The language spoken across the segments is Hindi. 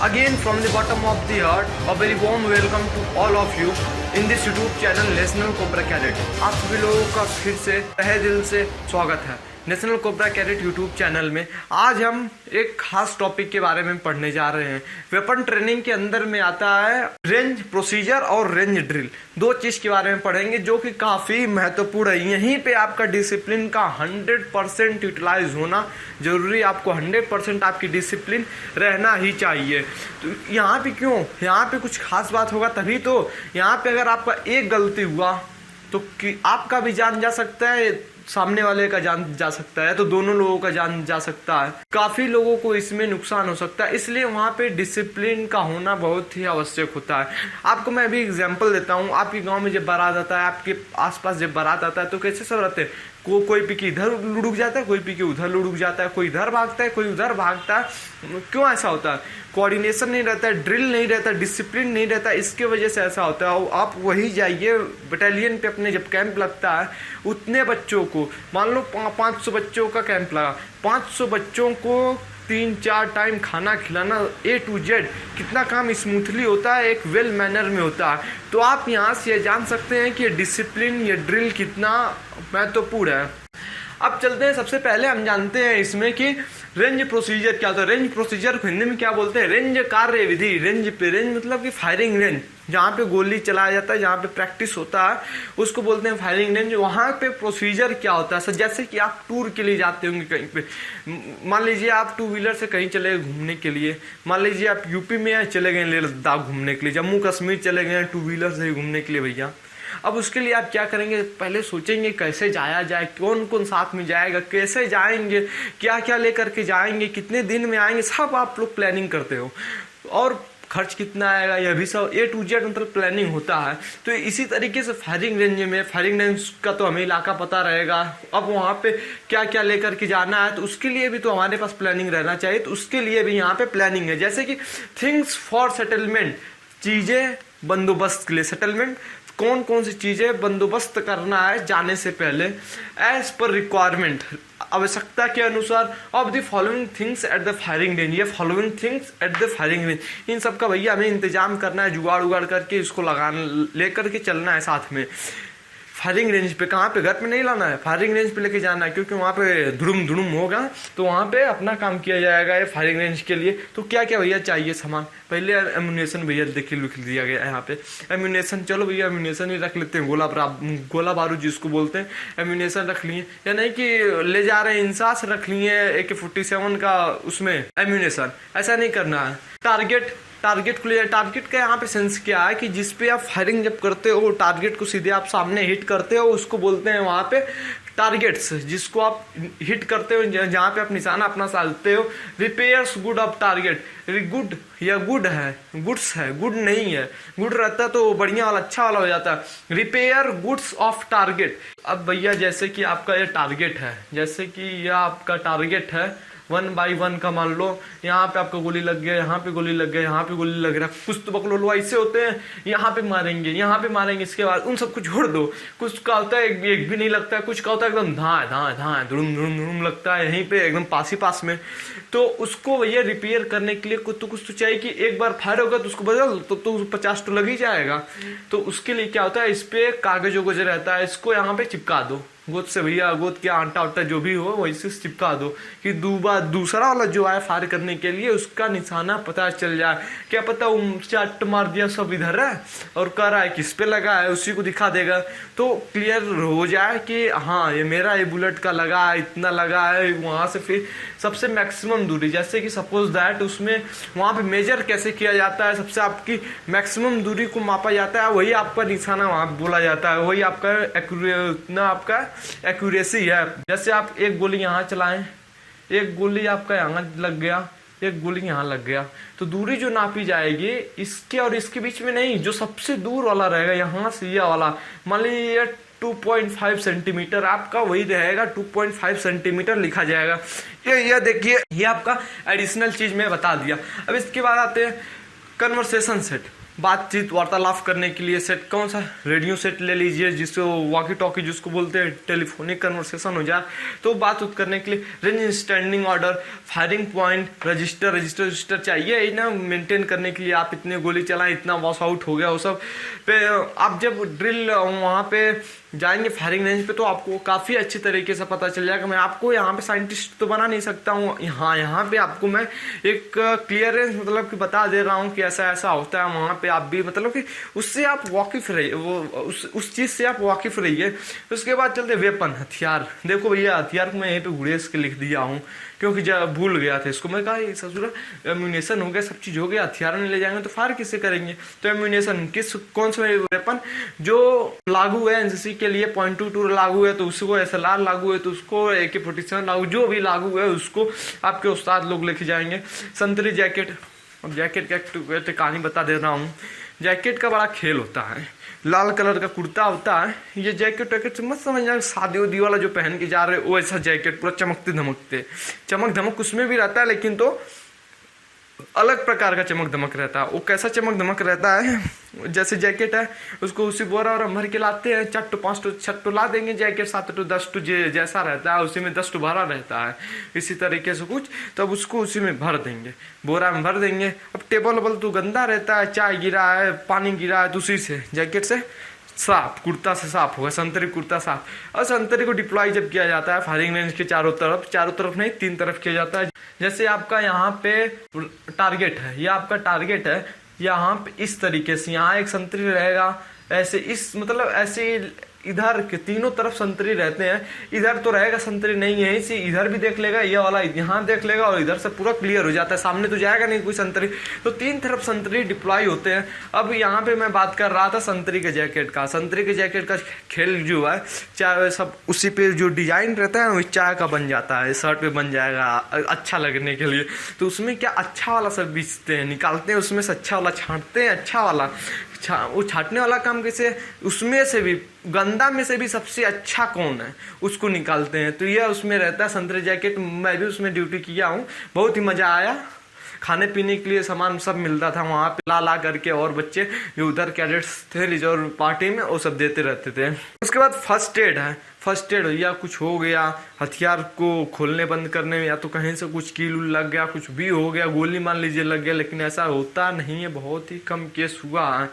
Again from the bottom of the heart, a very warm welcome to all of you in this YouTube channel national cobra cadet. आप सभी लोगों का फिर से तहे दिल से स्वागत है national cobra cadet YouTube channel में। आज हम एक खास टॉपिक के बारे में पढ़ने जा रहे हैं। वेपन ट्रेनिंग के अंदर में आता है रेंज प्रोसीजर और रेंज ड्रिल, दो चीज के बारे में पढ़ेंगे जो कि काफी महत्वपूर्ण है। यहीं पे आपका डिसिप्लिन का 100% यूटिलाइज होना जरूरी, आपको 100% आपकी डिसिप्लिन रहना ही चाहिए। तो यहाँ पे क्यों, यहाँ पे कुछ खास बात होगा तभी तो। यहाँ पे अगर आपका एक गलती हुआ तो आपका भी जान जा सकता है, सामने वाले का जान जा सकता है, तो दोनों लोगों का जान जा सकता है, काफी लोगों को इसमें नुकसान हो सकता है। इसलिए वहां पे डिसिप्लिन का होना बहुत ही आवश्यक होता है। आपको मैं अभी एग्जांपल देता हूँ। आपके गांव में जब बारात आता है, आपके आसपास जब बारात आता है, तो कैसे सब रहते हैं, कोई पी के इधर लुढ़क जाता है, कोई पी के उधर लुढ़क जाता है, कोई इधर भागता है, कोई उधर भागता है। क्यों ऐसा होता है? कोऑर्डिनेशन नहीं रहता है, ड्रिल नहीं रहता, डिसिप्लिन नहीं रहता, इसके वजह से ऐसा होता है। आप वही जाइए बटालियन पे, अपने जब कैंप लगता है उतने बच्चों को, मान लो 500 बच्चों का कैंप लगा, 500 बच्चों को 3-4 टाइम खाना खिलाना A to Z, कितना काम स्मूथली होता है, एक वेल मैनर में होता है। तो आप यहाँ से जान सकते हैं कि डिसिप्लिन या ड्रिल कितना महत्वपूर्ण है। अब चलते हैं, सबसे पहले हम जानते हैं इसमें कि रेंज प्रोसीजर क्या होता है। रेंज प्रोसीजर को हिंदी में क्या बोलते हैं? रेंज कार्य विधि। रेंज पे, रेंज मतलब कि फायरिंग रेंज, जहाँ पे गोली चलाया जाता है, जहाँ पे प्रैक्टिस होता है, उसको बोलते हैं फायरिंग रेंज। वहाँ पे प्रोसीजर क्या होता है? जैसे कि आप टूर के लिए जाते होंगे कहीं पे, मान लीजिए आप 2 व्हीलर से कहीं चले गए घूमने के लिए, मान लीजिए आप यूपी में चले गए लद्दाख घूमने के लिए, जम्मू कश्मीर चले गए 2 व्हीलर से घूमने के लिए भैया। अब उसके लिए आप क्या करेंगे? पहले सोचेंगे कैसे जाया जाए, कौन कौन साथ में जाएगा, कैसे जाएंगे, क्या क्या लेकर के जाएंगे, कितने दिन में आएंगे, सब आप लोग प्लानिंग करते हो, और खर्च कितना आएगा, यह भी सब A to Z मतलब प्लानिंग होता है। तो इसी तरीके से फायरिंग रेंज में, फायरिंग रेंज का तो हमें इलाका पता रहेगा, अब वहाँ पे क्या क्या लेकर के जाना है, तो उसके लिए भी तो हमारे पास प्लानिंग रहना चाहिए। तो उसके लिए भी यहाँ पे प्लानिंग है, जैसे कि थिंग्स फॉर सेटलमेंट, चीज़ें बंदोबस्त के लिए, सेटलमेंट कौन कौन सी चीजें बंदोबस्त करना है जाने से पहले, एज पर रिक्वायरमेंट, आवश्यकता के अनुसार, of the following things at the firing range, ये following things at the firing range, इन सब का भैया हमें इंतजाम करना है, जुगाड़ उगाड़ करके इसको लगाना, लेकर के चलना है साथ में। फायरिंग रेंज पे, कहाँ पे, घर पे नहीं लाना है, फायरिंग रेंज पे लेके जाना है, क्योंकि वहाँ पे धुड़ुम धुड़ुम होगा, तो वहाँ पे अपना काम किया जाएगा। ये फायरिंग रेंज के लिए तो क्या क्या भैया चाहिए सामान? पहले एम्यूनेशन भैया देखिए लिख दिया गया है यहाँ पे, एम्यूनेशन। चलो भैया एम्यूनेशन ही रख लेते हैं, गोला बारूद जिसको बोलते हैं, एम्यूनेशन रख लिए, या नहीं कि ले जा रहे हैं इंसास रख लिए AK-47 का उसमें एम्यूनेशन, ऐसा नहीं करना है। टारगेट को ले, टारगेट का यहाँ पे सेंस क्या है कि जिसपे आप फायरिंग जब करते हो, टारगेट को सीधे आप सामने हिट करते हो, उसको बोलते हैं वहाँ पे टारगेट्स, जिसको आप हिट करते हो, जहाँ पे आप निशाना अपना डालते हो। Repairs good of target, good या गुड है, गुड्स है, गुड नहीं है, गुड रहता तो बढ़िया वाला, अच्छा वाला हो जाता है। Repair goods of target. अब भैया जैसे कि आपका ये टारगेट है, जैसे कि यह आपका टारगेट है 1 by 1 का, मान लो यहाँ पे आपको गोली लग गया, यहाँ पे गोली लग गया, यहाँ पे गोली लग रहा, कुछ तो बकलोल ऐसे होते हैं, यहाँ पे मारेंगे, यहाँ पे मारेंगे, इसके बाद उन सबको छोड़ दो। कुछ का होता है एक भी नहीं लगता है, कुछ का होता है एकदम धाए धाए धाए धुड़ुम धुड़ुम धुड़ुम लगता है, यहीं पे एकदम पास ही पास में। तो उसको भैया रिपेयर करने के लिए कुछ तो चाहिए कि एक बार फायर होगा तो उसको बदल तो 50 तो लग ही जाएगा। तो उसके लिए क्या होता है, इस पे कागज वगज रहता है, इसको यहाँ पे चिपका दो गोद से भैया, गोद के आटा उटा जो भी हो वही से चिपका दो कि दूसरा वाला जो है फायर करने के लिए उसका निशाना पता चल जाए। क्या पता चट मार दिया सब इधर है और कह रहा है किस पे लगा है, उसी को दिखा देगा, तो क्लियर हो जाए कि हाँ ये मेरा ये बुलेट का लगा है, इतना लगा है। वहां से फिर सबसे मैक्सिमम दूरी, जैसे कि सपोज दैट उसमें वहां पे मेजर कैसे किया जाता है, सबसे आपकी मैक्सिमम दूरी को मापा जाता है, वही आपका निशाना वहां बोला जाता है, वही आपका आपका एक्यूरेसी है। जैसे आप एक गोली यहाँ चलाएं, एक गोली आपका यहाँ लग गया, एक गोली यहाँ लग गया, तो दूरी जो नापी जाएगी इसके और इसके बीच में नहीं, जो सबसे दूर वाला रहेगा यहाँ से यह वाला, मान लीजिए 2.5 सेंटीमीटर आपका वही रहेगा, 2.5 सेंटीमीटर लिखा जाएगा। ये देखिए, ये आपका एडिशनल चीज में बता दिया। अब इसके बाद आते हैं कन्वर्सेशन सेट। बातचीत वार्तालाप करने के लिए सेट, कौन सा रेडियो सेट ले लीजिए जिसको वॉकी टॉकी जिसको बोलते हैं, टेलीफोनिक कन्वर्सेशन हो जाए, तो बात उत करने के लिए। Range, standing order, firing point, register चाहिए ना मेंटेन करने के लिए। आप इतने गोली चलाएं, इतना वॉश आउट हो गया, वो सब पे आप जब ड्रिल वहाँ पे जाएंगे फायरिंग रेंज पे, तो आपको काफ़ी अच्छी तरीके से पता चल जाएगा। मैं आपको यहाँ पे साइंटिस्ट तो बना नहीं सकता हूँ, यहाँ पे आपको मैं एक क्लियरेंस मतलब कि बता दे रहा हूँ कि ऐसा ऐसा होता है। वहाँ पे आप भी मतलब कि उससे आप वाकिफ रहिए, वो उस चीज़ से आप वाकिफ रहिए। उसके बाद चलते वेपन, हथियार। देखो भैया, हथियार को मैं यहीं पे गुड़ेस के लिख दिया हूँ क्योंकि जब भूल गया था इसको। मैं कहा ससुरा एम्यूनेशन हो गया, सब चीज़ हो गया, हथियार नहीं ले जाएंगे तो फायर किससे करेंगे। तो एम्यूनेशन कौन सा वेपन जो लागू है एनसीसी के लिए, .22 लागू है तो उसको, SLR लागू है तो उसको, AK-47 लागू, जो भी लागू है उसको आपके उस्ताद लोग लेके जाएंगे। संतरी जैकेट, अब जैकेट का कहानी बता दे रहा हूँ। जैकेट का बड़ा खेल होता है। लाल कलर का कुर्ता होता है, ये जैकेट वैकेट मत समझना शादी उदी वाला जो पहन के जा रहे हो वो ऐसा जैकेट पूरा चमकते धमकते, चमक धमक उसमें भी रहता है लेकिन तो अलग प्रकार का चमक धमक रहता है। वो कैसा चमक धमक रहता है, जैसे जैकेट है उसको उसी बोरा और भर के लाते हैं, 4 to 5 to 6 ला देंगे जैकेट, 7 to 10 to जैसा रहता है उसी में 10 to भरा रहता है, इसी तरीके से कुछ, तब उसको उसी में भर देंगे, बोरा में भर देंगे। अब टेबल वेबल तो गंदा रहता है, चाय गिरा है, पानी गिरा है, तो उसी से जैकेट से साफ, कुर्ता से साफ होगा, संतरी कुर्ता साफ। और संतरी को डिप्लॉय जब किया जाता है फायरिंग रेंज के चारों तरफ नहीं 3 तरफ किया जाता है। जैसे आपका यहाँ पे टारगेट है, ये आपका टारगेट है, यहाँ पे इस तरीके से यहाँ एक संतरी रहेगा, ऐसे इस मतलब ऐसे इधर के तीनों तरफ संतरी रहते हैं। इधर तो रहेगा संतरी नहीं है, इसी इधर भी देख लेगा, ये वाला यहाँ देख लेगा और इधर से पूरा क्लियर हो जाता है, सामने तो जाएगा नहीं कोई संतरी, तो 3 तरफ संतरी डिप्लॉय होते हैं। अब यहाँ पे मैं बात कर रहा था संतरी के जैकेट का। संतरी के जैकेट का खेल जो है, चाहे सब उसी पे जो डिजाइन रहता है वो चाय का बन जाता है, शर्ट पे बन जाएगा अच्छा लगने के लिए। तो उसमें क्या अच्छा वाला सब बेचते हैं, निकालते हैं उसमें से अच्छा वाला, छांटते हैं अच्छा वाला, वो छाटने वाला काम कैसे, उसमें से भी गंदा में से भी सबसे अच्छा कौन है उसको निकालते हैं। तो यह उसमें रहता है संतरे जैकेट। मैं भी उसमें ड्यूटी किया हूँ, बहुत ही मज़ा आया। खाने पीने के लिए सामान सब मिलता था वहाँ पे, ला करके, और बच्चे जो उधर कैडेट्स थे रिजर्व पार्टी में वो सब देते रहते थे। उसके बाद फर्स्ट एड है। फर्स्ट एड या कुछ हो गया, हथियार को खोलने बंद करने में, या तो कहीं से कुछ कील लग गया, कुछ भी हो गया, गोली मान लीजिए लग गया, लेकिन ऐसा होता नहीं है, बहुत ही कम केस हुआ है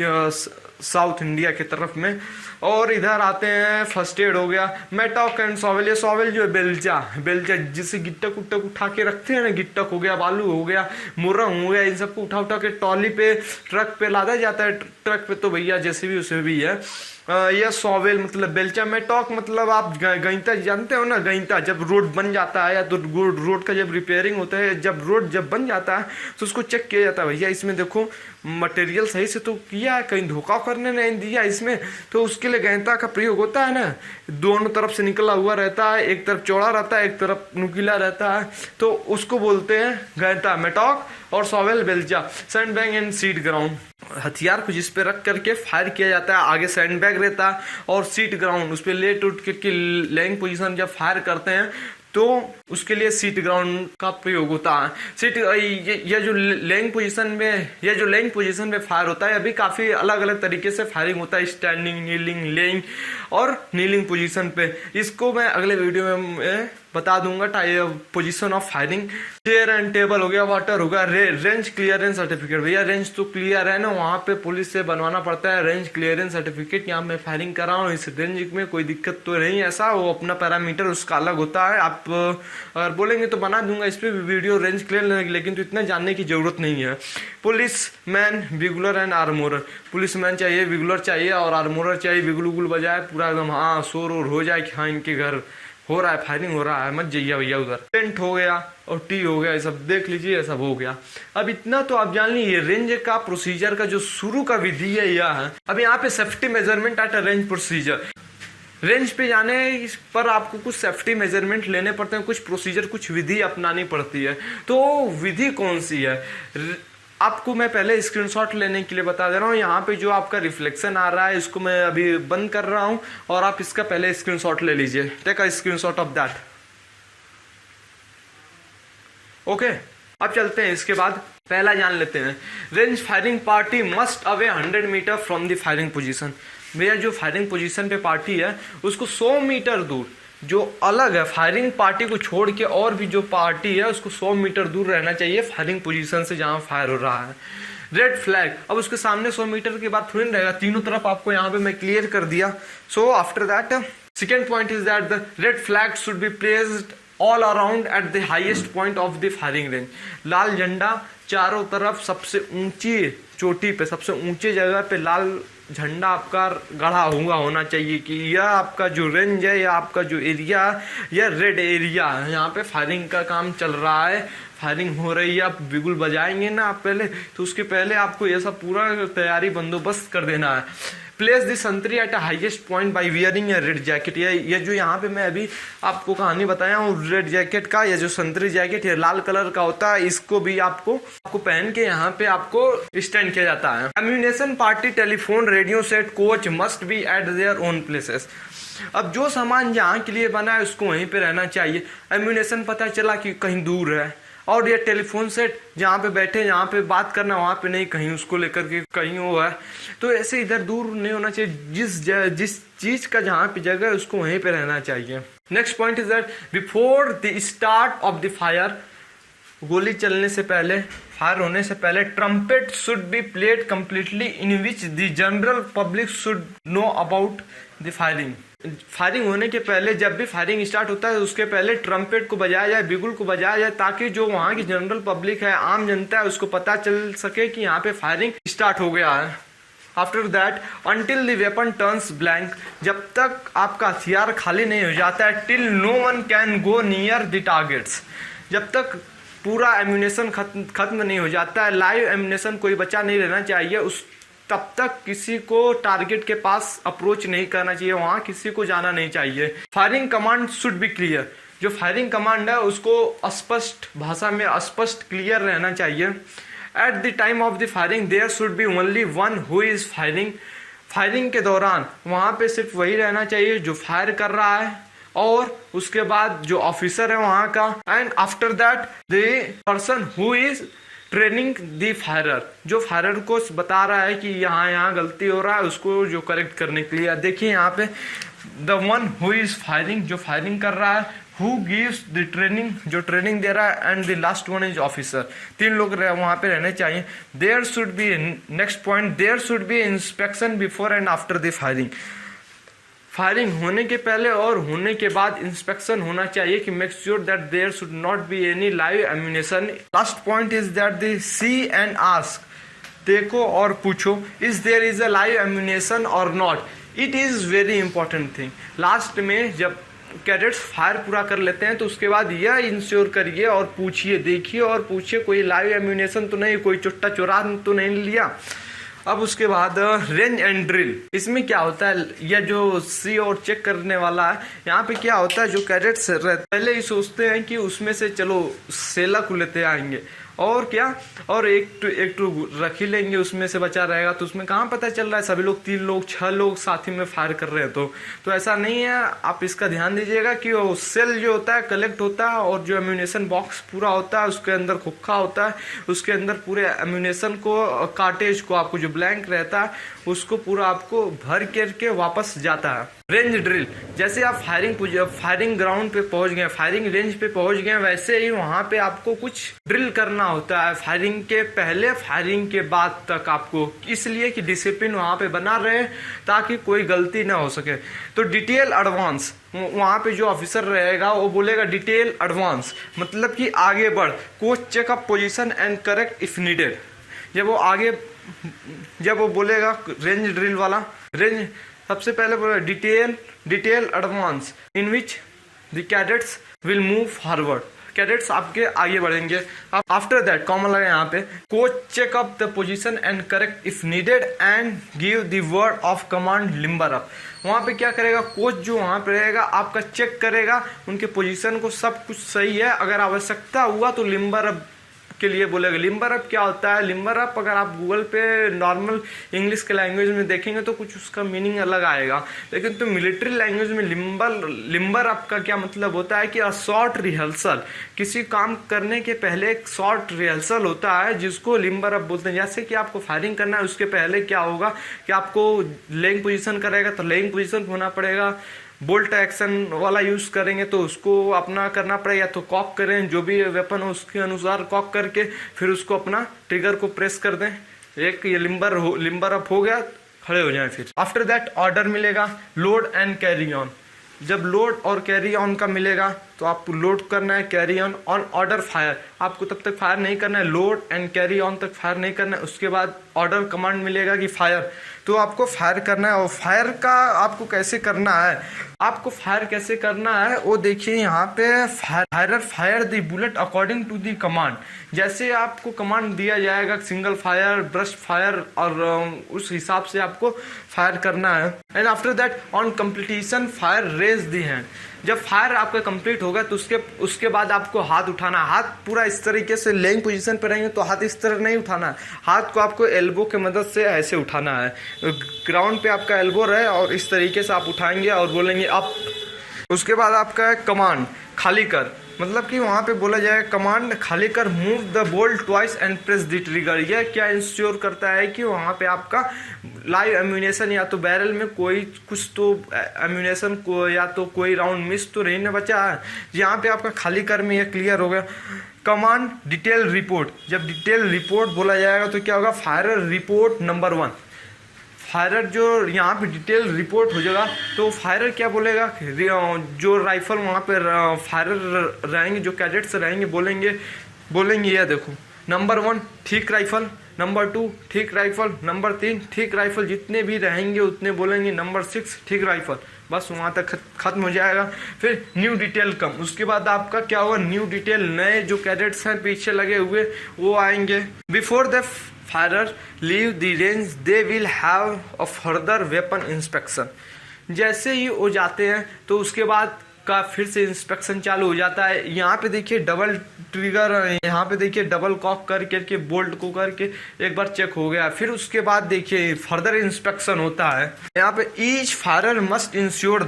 कि साउथ इंडिया की तरफ में। और इधर आते हैं, फर्स्ट एड हो गया, मेटॉक एंड सॉवेल। ये सॉवेल जो है बेलचा जिससे गिट्टक उट्टक उठा के रखते हैं ना, गिट्टक हो गया, बालू हो गया, मुर्रम हो गया, इन सबको उठा के ट्रॉली पे, ट्रक पे लादा जाता है। ट्रक पे तो भैया जैसे भी उसे भी है। यह सॉवेल मतलब बेलचा। मेटॉक मतलब आप गईता जानते हो ना, गईता जब रोड बन जाता है या तो रोड का जब रिपेयरिंग होता है, जब रोड जब बन जाता है तो उसको चेक किया जाता है, भैया इसमें देखो मटेरियल सही से तो किया है, कहीं धोखा करने नहीं दिया इसमें, तो उसके लिए गैंता का प्रयोग होता है ना। दोनों तरफ से निकला हुआ रहता है, एक तरफ चौड़ा रहता है, एक तरफ नुकीला रहता है, तो उसको बोलते हैं गैंता। मेटॉक और सॉवेल बेलचा। सैंडबैग एंड सीट ग्राउंड, हथियार को जिस पे रख करके फायर किया जाता है, आगे सैंडबैग रहता है और सीट ग्राउंड, उस पर लेट उठ करके लेइंग पोजीशन जब फायर करते हैं तो उसके लिए सीट ग्राउंड का प्रयोग होता है। सीट ये जो लेइंग पोजीशन में, ये जो लेइंग पोजीशन में फायर होता है, अभी काफ़ी अलग अलग तरीके से फायरिंग होता है, स्टैंडिंग, नीलिंग, लेइंग और नीलिंग पोजीशन पे। इसको मैं अगले वीडियो में बता दूंगा, position of firing. Chair and table हो गया, वाटर हो गया, रेंज क्लियरेंस सर्टिफिकेट। भैया रेंज तो क्लियर है ना, वहाँ पे पुलिस से बनवाना पड़ता है रेंज क्लियरेंस सर्टिफिकेट। यहाँ मैं फायरिंग कर रहा हूँ, इस रेंज में कोई दिक्कत तो नहीं ऐसा, वो अपना पैरामीटर उसका अलग होता है। आप अगर बोलेंगे तो बना दूंगा इस पर वीडियो रेंज क्लियर, लेकिन तो इतना जानने की जरूरत नहीं है। Police man, bugler and armourer. Police man चाहिए, विगुलर चाहिए और आर्मोरर चाहिए, विगुल उगुल बजाए पूरा एकदम, हाँ शोर और हो जाए कि हाँ इनके घर हो रहा है, फायरिंग हो रहा है, मत जाइए भैया उधर। टेंट हो गया और टी हो गया, ये सब देख लीजिए, ये सब हो गया। अब इतना तो आप जान लीजिए रेंज का प्रोसीजर का जो शुरू का विधि है यह है। अब यहाँ पे safety measurement at range procedure. Range पे जाने पर आपको कुछ सेफ्टी मेजरमेंट लेने पड़ते हैं, कुछ प्रोसीजर, कुछ विधि अपनानी पड़ती है। तो विधि कौन सी है आपको मैं पहले स्क्रीनशॉट लेने के लिए बता दे रहा हूँ। यहाँ पे जो आपका रिफ्लेक्शन आ रहा है इसको मैं अभी बंद कर रहा हूँ और आप इसका पहले स्क्रीनशॉट ले लीजिए। Take a screenshot of that. Okay अब चलते हैं इसके बाद पहला जान लेते हैं। Range firing party must away 100 metre from the firing position. भैया जो फायरिंग पोजीशन पे पार्टी है उसको 100 मीटर दूर, जो अलग है फायरिंग पार्टी को छोड़ के और भी जो पार्टी है उसको 100 मीटर दूर रहना चाहिए फायरिंग पोजीशन से जहां फायर हो रहा है। रेड फ्लैग, अब उसके सामने 100 मीटर के बाद थोड़ी रहेगा, तीनों तरफ आपको यहाँ पे मैं क्लियर कर दिया। So after that second point is that the red flag should be placed all around at the highest point of the firing range. लाल झंडा चारों तरफ सबसे ऊंची चोटी पे, सबसे ऊंचे जगह पे लाल झंडा आपका गड़ा हुआ होना चाहिए कि यह आपका जो रेंज है या आपका जो एरिया या रेड एरिया है, यहाँ पे फायरिंग का काम चल रहा है, फायरिंग हो रही है। आप बिगुल बजाएंगे ना आप पहले, तो उसके पहले आपको ये सब पूरा तैयारी बंदोबस्त कर देना है। प्लेस द संतरी at a highest point by wearing A red jacket. ये जो यहाँ पे मैं अभी आपको कहानी बताया हूँ रेड जैकेट का, ये जो संतरी जैकेट है लाल कलर का होता है, इसको भी आपको पहन के यहाँ पे आपको स्टैंड किया जाता है। Ammunition party telephone radio set coach must be eight their own places. अब जो सामान जहाँ के लिए बना है उसको वहीं पे रहना चाहिए। एम्यूनेशन पता चला कि कहीं दूर है, और ये टेलीफोन सेट जहाँ पे बैठे जहाँ पे बात करना वहाँ पे नहीं, कहीं उसको लेकर के कहीं वो है, तो ऐसे इधर दूर नहीं होना चाहिए। जिस चीज का जहाँ पे जगह है उसको वहीं पे रहना चाहिए। Next point is that before the start of the fire, गोली चलने से पहले, फायर होने से पहले, trumpet should be played completely in which the general public should know about the firing. Firing होने के पहले, जब भी फायरिंग स्टार्ट होता है उसके पहले ट्रम्पेट को बजाया जाए, बिगुल को बजाया जाए, ताकि जो वहाँ की जनरल पब्लिक है, आम जनता है, उसको पता चल सके कि यहाँ पे फायरिंग स्टार्ट हो गया है। After that until the weapon turns blank, जब तक आपका हथियार खाली नहीं हो जाता है, till no one can go near the targets, जब तक पूरा एम्यूनेशन खत्म नहीं हो जाता है, लाइव एम्यूनेशन कोई बचा नहीं रहना चाहिए, उस तब तक किसी को टारगेट के पास अप्रोच नहीं करना चाहिए, वहां किसी को जाना नहीं चाहिए। Firing command should be clear, जो फायरिंग कमांड है उसको स्पष्ट भाषा में स्पष्ट क्लियर रहना चाहिए। At the time of the firing there should be only one who is firing, firing के दौरान वहां पे सिर्फ वही रहना चाहिए जो फायर कर रहा है, और उसके बाद जो ऑफिसर है वहां का, and after that the person who is training the firer, जो फायरर को बता रहा है कि यहाँ गलती हो रहा है, उसको जो करेक्ट करने के लिए। देखिए यहाँ पे the one who is firing, जो फायरिंग कर रहा है, हु गिव्स द ट्रेनिंग, जो ट्रेनिंग दे रहा है, and the last one is officer. तीन लोग वहां पे रहने चाहिए। There should be, next point, there should be inspection before and after the firing. Firing होने के पहले और होने के बाद इंस्पेक्शन होना चाहिए कि make sure that there should not be any live ammunition. Last point is that the see and ask, देखो और पूछो, is there is a live ammunition और not, it is very important thing. Last में जब कैडेट्स फायर पूरा कर लेते हैं तो उसके बाद यह इंश्योर करिए और पूछिए, देखिए और पूछिए कोई लाइव एम्यूनेशन तो नहीं, कोई चुट्टा चुरा तो नहीं लिया। अब उसके बाद रेंज एंड ड्रिल, इसमें क्या होता है, यह जो सी और चेक करने वाला है, यहाँ पे क्या होता है, जो कैडेट्स पहले ही सोचते हैं कि उसमें से चलो सेला को लेते आएंगे और क्या, और एक टू रख ही लेंगे, उसमें से बचा रहेगा, तो उसमें कहाँ पता चल रहा है सभी लोग 3 लोग 6 लोग साथ ही में फायर कर रहे हैं। तो ऐसा नहीं है, आप इसका ध्यान दीजिएगा कि वो सेल जो होता है कलेक्ट होता है, और जो एम्यूनेशन बॉक्स पूरा होता है उसके अंदर खोखा होता है, उसके अंदर पूरे एम्यूनेशन को, कार्टेज को, आपको जो ब्लैंक रहता है उसको पूरा आपको भर करके वापस जाता है। रेंज ड्रिल, जैसे आप फायरिंग ग्राउंड पे पहुंच गए, फायरिंग रेंज पे पहुंच गए, वैसे ही वहां पे आपको कुछ ड्रिल करना होता है, फायरिंग के पहले फायरिंग के बाद तक आपको, इसलिए कि डिसिप्लिन वहां पे बना रहे ताकि कोई गलती ना हो सके। तो डिटेल एडवांस, वहां पे जो ऑफिसर रहेगा वो बोलेगा डिटेल एडवांस, मतलब कि आगे बढ़, coach checkup position and correct if needed. जब वो बोलेगा रेंज ड्रिल वाला, रेंज सबसे पहले बोला detail advance in which the cadets will move forward, cadets आपके आगे बढ़ेंगे। आफ्टर दैट कॉमन लगा यहाँ पे, coach check up the position and correct if needed and give the word of command limber up. वहां पे क्या करेगा, कोच जो वहां पे रहेगा आपका चेक करेगा उनके पोजीशन को, सब कुछ सही है, अगर आवश्यकता हुआ तो लिम्बर अप के लिए बोलेगा। लिम्बर अप क्या होता है? लिम्बर अप अगर आप गूगल पे नॉर्मल इंग्लिश के लैंग्वेज में देखेंगे तो कुछ उसका मीनिंग अलग आएगा, लेकिन तो मिलिट्री लैंग्वेज में लिम्बर अप का क्या मतलब होता है कि अ शॉर्ट रिहर्सल, किसी काम करने के पहले एक शॉर्ट रिहर्सल होता है जिसको लिम्बर अप बोलते हैं। जैसे कि आपको फायरिंग करना है, उसके पहले क्या होगा कि आपको लेइंग पोजीशन करेगा तो लेइंग पोजीशन होना पड़ेगा, बोल्ट एक्शन वाला यूज करेंगे तो उसको अपना करना पड़ेगा, या तो कॉक करें, जो भी वेपन हो उसके अनुसार कॉक करके फिर उसको अपना ट्रिगर को प्रेस कर दें। एक ये लिम्बर अप हो गया, खड़े हो जाएं। फिर आफ्टर दैट ऑर्डर मिलेगा लोड एंड कैरी ऑन। जब लोड और कैरी ऑन का मिलेगा तो आपको लोड करना है, कैरी ऑन ऑर्डर फायर, आपको तब तक फायर नहीं करना है, लोड एंड कैरी ऑन तक फायर नहीं करना है। उसके बाद ऑर्डर कमांड मिलेगा कि फायर, तो आपको फायर करना है। और फायर का आपको कैसे करना है, आपको फायर कैसे करना है वो देखिए यहाँ पे, firer fire the bullet according to the command. जैसे आपको कमांड दिया जाएगा सिंगल फायर, ब्रस्ट फायर, और उस हिसाब से आपको फायर करना है। And after that on completion fire raise the hand. जब फायर आपका कंप्लीट होगा तो उसके बाद आपको हाथ उठाना। हाथ पूरा इस तरीके से लेइंग पोजीशन पर रहेंगे तो हाथ इस तरह नहीं उठाना है, हाथ को आपको एल्बो के मदद से ऐसे उठाना है। ग्राउंड पे आपका एल्बो रहे और इस तरीके से आप उठाएंगे और बोलेंगे अप। उसके बाद आपका कमांड खाली कर, मतलब कि वहाँ पे बोला जाएगा कमांड खाली कर, move the bolt twice and press the trigger. यह क्या इंश्योर करता है कि वहाँ पे आपका लाइव एम्यूनेशन या तो बैरल में कोई कुछ तो एम्यूनेशन को या तो कोई राउंड मिस तो नहीं ना बचा है। यहाँ पे आपका खाली कर में यह क्लियर हो गया। कमांड डिटेल रिपोर्ट, जब डिटेल रिपोर्ट बोला जाएगा तो क्या होगा, फायरर रिपोर्ट नंबर 1। फायरर जो यहाँ पे डिटेल रिपोर्ट हो जाएगा तो फायरर क्या बोलेगा, जो राइफल वहाँ पे फायरर रहेंगे, जो कैडेट्स रहेंगे, बोलेंगे ये देखो नंबर 1 ठीक राइफल, नंबर 2 ठीक राइफल, नंबर 3 ठीक राइफल, जितने भी रहेंगे उतने बोलेंगे नंबर 6 ठीक राइफल। बस वहाँ तक खत्म हो जाएगा। फिर न्यू डिटेल कम, उसके बाद आपका क्या होगा, न्यू डिटेल, नए जो कैडेट्स हैं पीछे लगे हुए वो आएंगे। Before the firer leave the range they will have a further weapon inspection. जैसे ही वो जाते हैं तो उसके बाद का फिर से इंस्पेक्शन चालू हो जाता है। यहाँ पे देखिए डबल ट्रिगर, यहाँ पे देखिए डबल कॉक करके बोल्ट को करके एक बार चेक हो गया। फिर उसके बाद देखिए फर्दर इंस्पेक्शन होता है। यहाँ पे each firer must ensure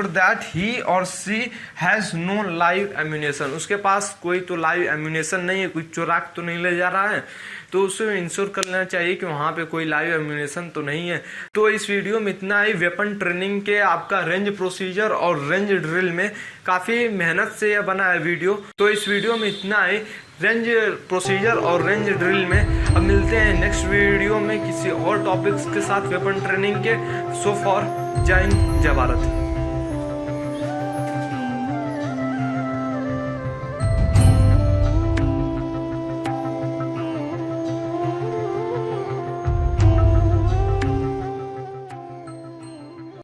that he और she has no live ammunition. उसके पास कोई तो लाइव एम्यूनेशन नहीं है, कोई चुराक तो नहीं ले जा रहा है, तो उसे इंश्योर कर लेना चाहिए कि वहाँ पे कोई लाइव एम्यूनेशन तो नहीं है। तो इस वीडियो में इतना ही। वेपन ट्रेनिंग के आपका रेंज प्रोसीजर और रेंज ड्रिल में काफ़ी मेहनत से यह बना है वीडियो। तो इस वीडियो में इतना ही, रेंज प्रोसीजर और रेंज ड्रिल में। अब मिलते हैं नेक्स्ट वीडियो में किसी और टॉपिक्स के साथ वेपन ट्रेनिंग के। सो फॉर जय हिंद, जय भारत।